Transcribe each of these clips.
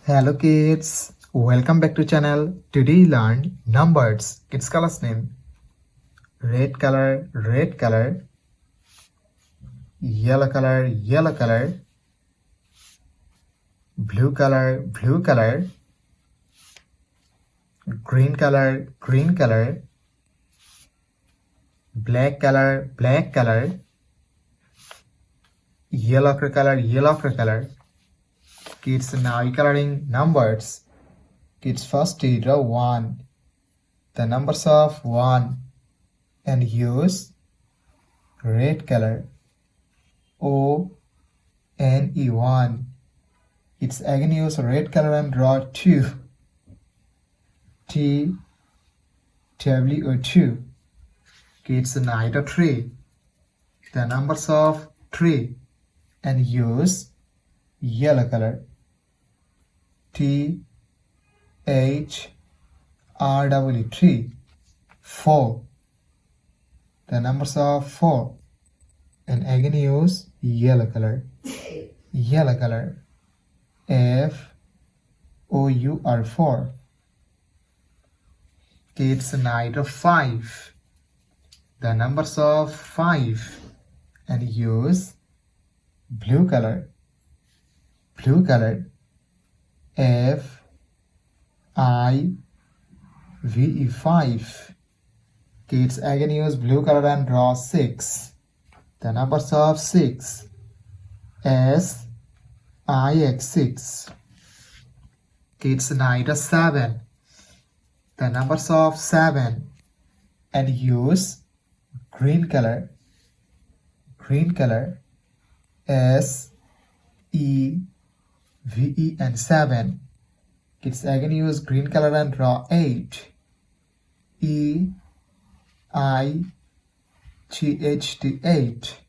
Hello kids, welcome back to channel. Today you learn numbers. Kids colors name: red color, yellow color, blue color, green color, black color, yellow color. Kids, now you coloring numbers. Kids, first you draw 1. The numbers of 1 and use red color. O-N-E 1. It's again use red color and draw 2. T-W-O 2. Kids, now draw 3. The numbers of 3 and use yellow color. T-H-R-W 3. 4. The numbers of 4 and again use yellow color. F-O-U-R 4. Kids, night of 5. The numbers of 5 and use blue color. F-I-V-E 5. Kids, again use blue color and draw 6. The numbers of 6. S-I-X 6. Kids, night of 7. The numbers of 7 and use green color. S-E-V-E and 7. Kids, again use green color and draw 8. E-I-G-H-T 8.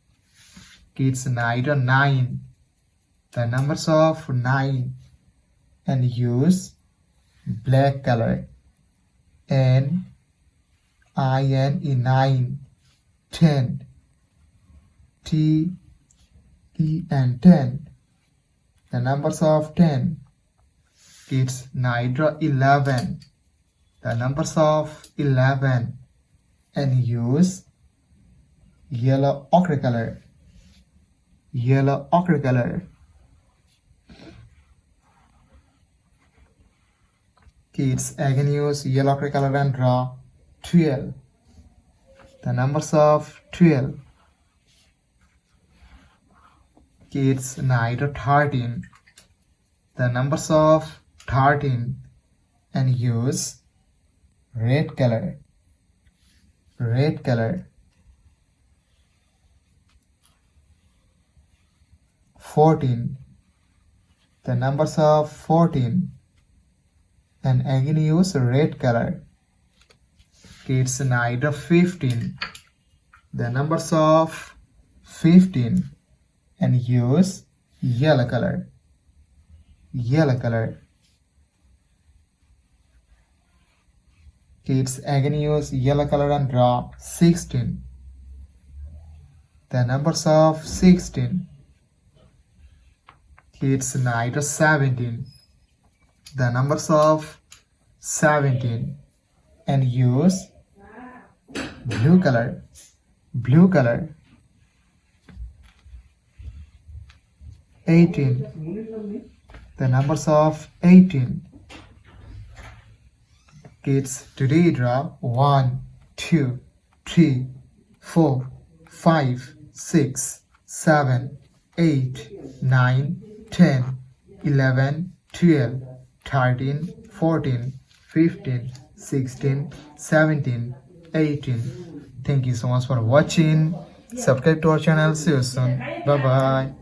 Kids, night on 9. The numbers of 9 and use black color. N-I-N-E 9. 10. T-E and 10. The numbers of 10. Kids, now draw 11. The numbers of 11 and use yellow ochre color. Kids, again use yellow ochre color and draw 12. The numbers of 12. Kids, now draw 13. The numbers of 13 and use red color. 14. The numbers of 14 and again use red color. Kids, now draw 15. The numbers of 15 and use yellow color. Kids, again use yellow color and draw 16. The numbers of 16. Kids, now draw 17. The numbers of 17 and use blue color. 18. The numbers of 18. Kids, today draw 1, 2, 3, 4, 5, 6, 7, 8, 9, 10, 11, 12, 13, 14, 15, 16, 17, 18. Thank you so much for watching. Subscribe to our channel. See you soon. Bye bye.